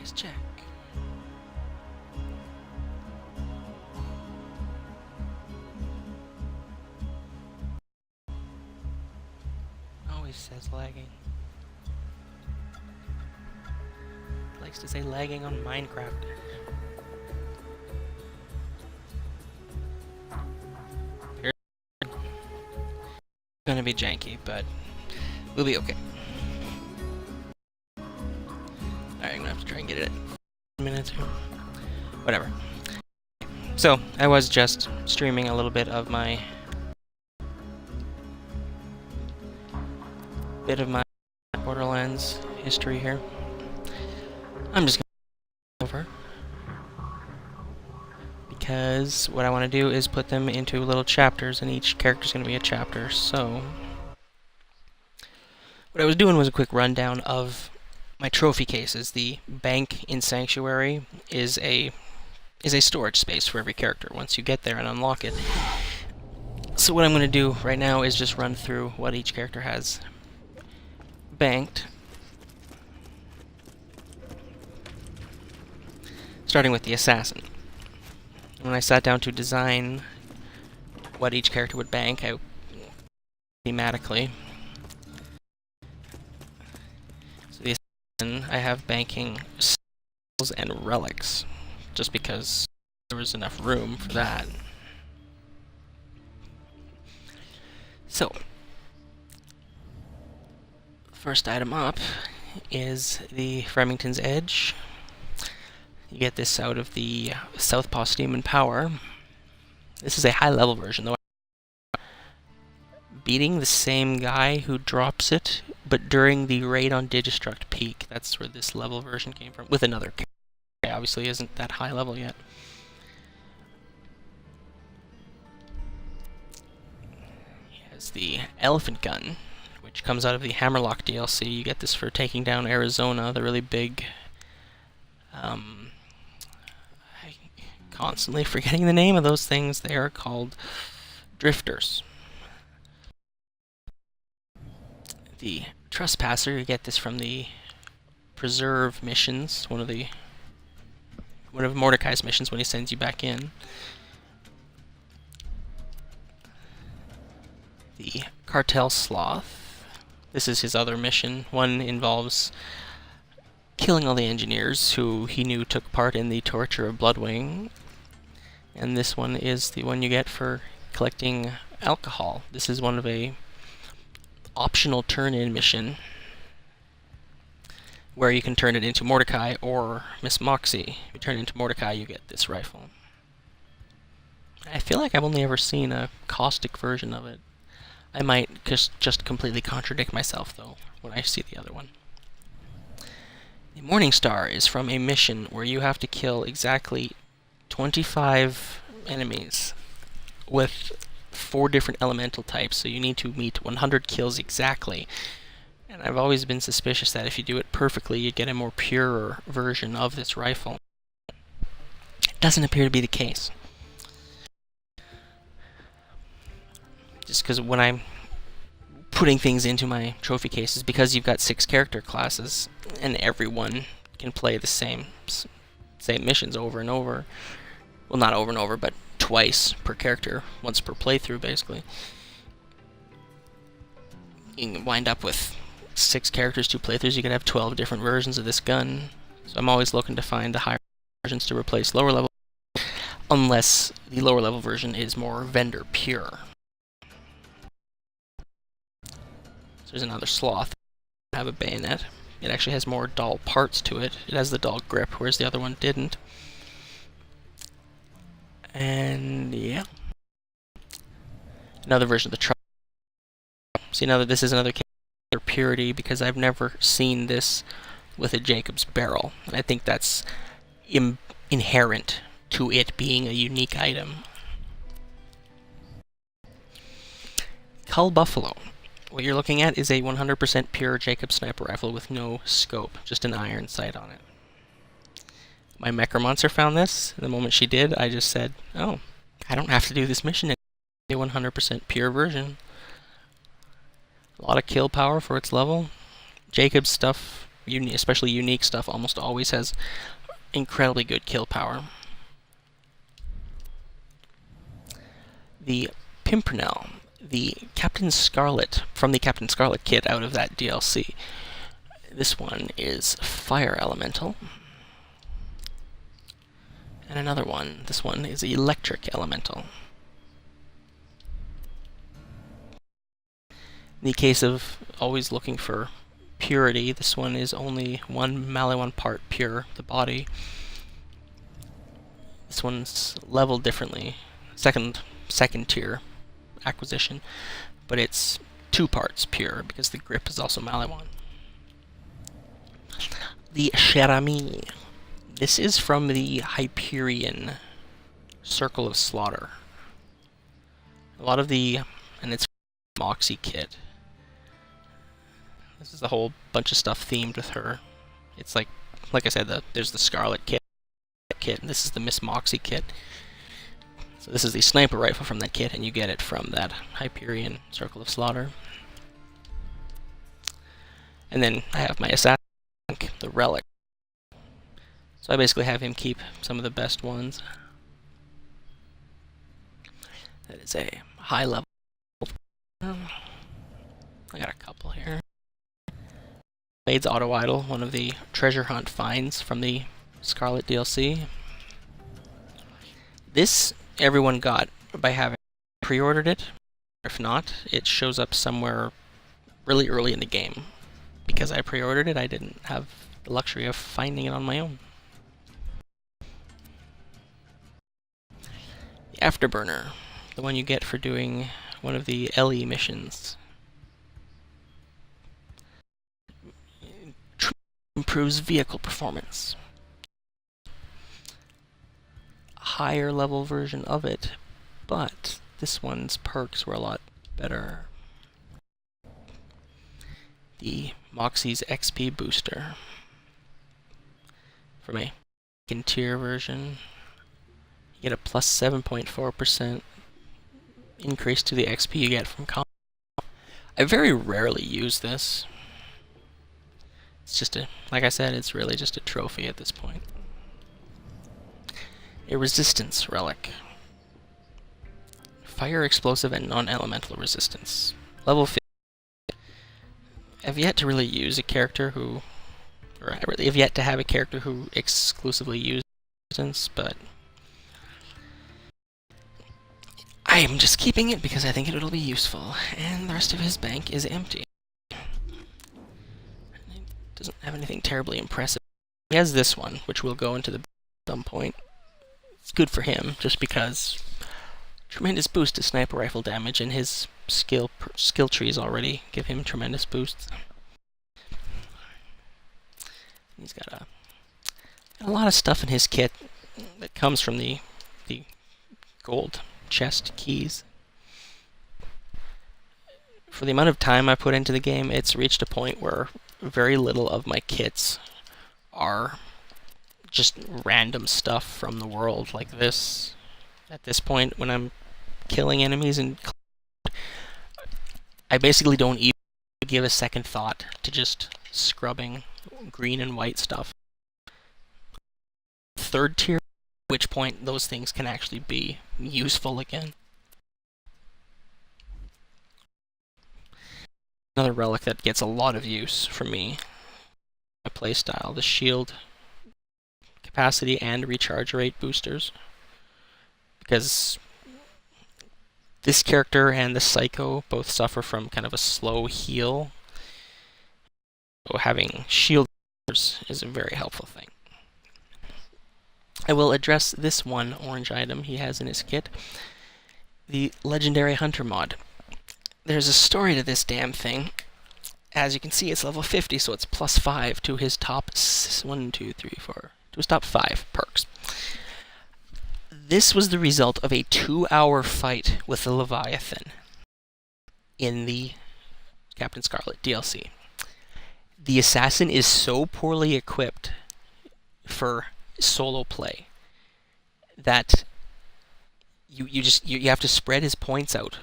Let's check. Always says lagging. Likes to say lagging on Minecraft. Gonna be janky, but we'll be okay. Alright, I'm gonna have to try and get it at minutes. Whatever. So, I was just streaming a little bit of my Borderlands history here. I'm just gonna go over because what I want to do is put them into little chapters, and each character is going to be a chapter. So what I was doing was a quick rundown of my trophy cases. The bank in Sanctuary is a storage space for every character once you get there and unlock it. So what I'm going to do right now is just run through what each character has banked. Starting with the assassin. When I sat down to design what each character would bank, I thematically. So the assassin, I have banking skulls and relics, just because there was enough room for that. So, first item up is the Remington's Edge. You get this out of the Southpaw Steam and Power. This is a high-level version, though. Beating the same guy who drops it, but during the raid on Digistruct peak. That's where this level version came from, with another character. Obviously isn't that high level yet. He has the Elephant Gun, which comes out of the Hammerlock DLC. You get this for taking down Arizona, the really big... constantly forgetting the name of those things. They are called drifters. The Trespasser, you get this from the Preserve missions, one of Mordecai's missions when he sends you back in. The Cartel Sloth. This is his other mission. One involves killing all the engineers who he knew took part in the torture of Bloodwing. And this one is the one you get for collecting alcohol. This is one of a optional turn-in mission where you can turn it into Mordecai or Miss Moxie. If you turn it into Mordecai, you get this rifle. I feel like I've only ever seen a caustic version of it. I might just completely contradict myself, though, when I see the other one. The Morning Star is from a mission where you have to kill exactly 25 enemies with 4 different elemental types, so you need to meet 100 kills exactly. And I've always been suspicious that if you do it perfectly, you'd get a more pure version of this rifle. It doesn't appear to be the case. Just because when I'm putting things into my trophy cases, because you've got 6 character classes, and everyone can play the same missions over and over. Well, not over and over, but twice per character, once per playthrough, basically. You can wind up with 6 characters, 2 playthroughs. You could have 12 different versions of this gun. So I'm always looking to find the higher versions to replace lower level, unless the lower level version is more vendor pure. So there's another Sloth. I have a bayonet. It actually has more dull parts to it. It has the dull grip, whereas the other one didn't. And yeah, another version of the truck. See, now that this is another case of purity, because I've never seen this with a Jacob's barrel, and I think that's inherent to it being a unique item. Cull Buffalo. What you're looking at is a 100% pure Jacobs sniper rifle with no scope, just an iron sight on it. My Mecha Monster found this, and the moment she did, I just said, oh, I don't have to do this mission anymore. A 100% pure version. A lot of kill power for its level. Jacob's stuff especially unique stuff, almost always has incredibly good kill power. The Pimpernel, the Captain Scarlet, from the Captain Scarlet kit out of that DLC. This one is Fire Elemental. And another one, this one is Electric Elemental. In the case of always looking for purity, this one is only one Maliwan part pure, the body. This one's leveled differently, second tier acquisition, but it's 2 parts pure because the grip is also Maliwan. The Cherami. This is from the Hyperion Circle of Slaughter. A lot of and it's Moxie kit. This is a whole bunch of stuff themed with her. It's like I said, there's the Scarlet kit, and this is the Miss Moxie kit. So this is the sniper rifle from that kit, and you get it from that Hyperion Circle of Slaughter. And then I have my assassin, the Relic. So I basically have him keep some of the best ones. That is a high level. I got a couple here. Maid's Auto Idol, one of the treasure hunt finds from the Scarlet DLC. This everyone got by having pre-ordered it. If not, it shows up somewhere really early in the game. Because I pre-ordered it, I didn't have the luxury of finding it on my own. The Afterburner, the one you get for doing one of the LE missions. Improves vehicle performance. Higher level version of it, but this one's perks were a lot better. The Moxie's XP booster. From a second tier version, you get a plus 7.4% increase to the XP you get from combat. I very rarely use this. It's just like I said, it's really just a trophy at this point. A resistance relic. Fire, explosive, and non-elemental resistance. Level 50. I've yet to really use a character who... or I've yet to have a character who exclusively uses resistance, but... I am just keeping it because I think it'll be useful, and the rest of his bank is empty. Doesn't have anything terribly impressive. He has this one, which will go into the some point. It's good for him, just because tremendous boost to sniper rifle damage, and his skill trees already give him tremendous boosts. He's got a lot of stuff in his kit that comes from the gold chest keys. For the amount of time I put into the game, it's reached a point where very little of my kits are just random stuff from the world like this. At this point, when I'm killing enemies, and I basically don't even give a second thought to just scrubbing green and white stuff. Third tier, at which point those things can actually be useful again. Another relic that gets a lot of use from me. My playstyle, the shield capacity and recharge rate boosters. Because this character and the Psycho both suffer from kind of a slow heal. So having shield is a very helpful thing. I will address this one orange item he has in his kit. The Legendary Hunter mod. There's a story to this damn thing. As you can see, it's level 50, so it's plus 5 to his top to his top 5 perks. This was the result of a 2-hour fight with the Leviathan in the Captain Scarlet DLC. The assassin is so poorly equipped for solo play that you have to spread his points out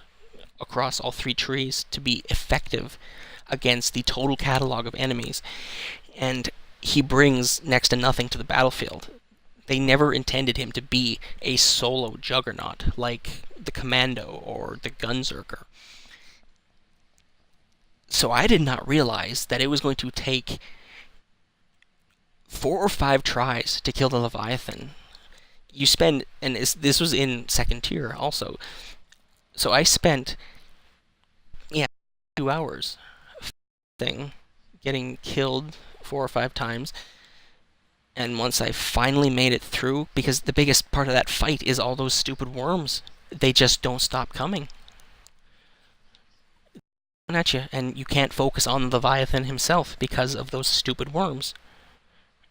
across all 3 trees to be effective against the total catalog of enemies. and he brings next to nothing to the battlefield. They never intended him to be a solo juggernaut like the Commando or the Gunzerker. So I did not realize that it was going to take 4 or 5 tries to kill the Leviathan. You spend, and this was in second tier also, so I spent, 2 hours getting killed 4 or 5 times. And once I finally made it through, because the biggest part of that fight is all those stupid worms. They just don't stop coming at you, and you can't focus on the Leviathan himself because of those stupid worms.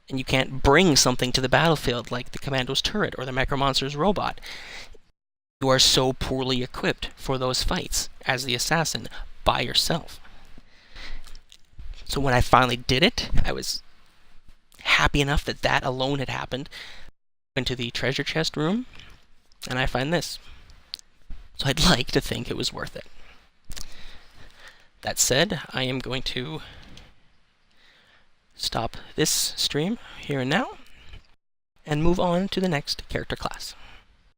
And you can't bring something to the battlefield like the Commando's turret or the Necromonster's robot. You are so poorly equipped for those fights as the assassin by yourself. So when I finally did it, I was happy enough that that alone had happened. I went to the treasure chest room, and I find this. So I'd like to think it was worth it. That said, I am going to stop this stream here and now, and move on to the next character class.